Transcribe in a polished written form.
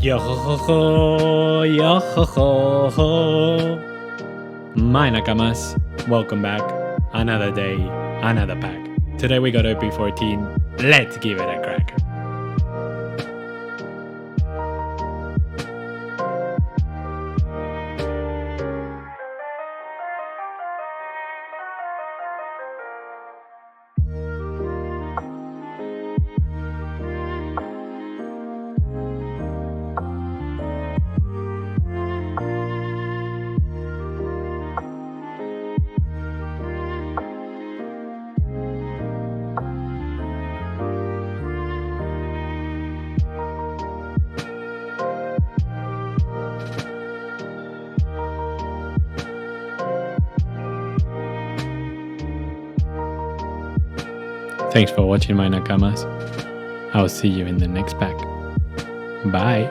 Yo ho ho, yo ho ho ho. My Nakamas, welcome back. Another day, another pack. Today we got OP14. Let's give it a crack. Thanks for watching my Nakamas. I'll see you in the next pack. Bye.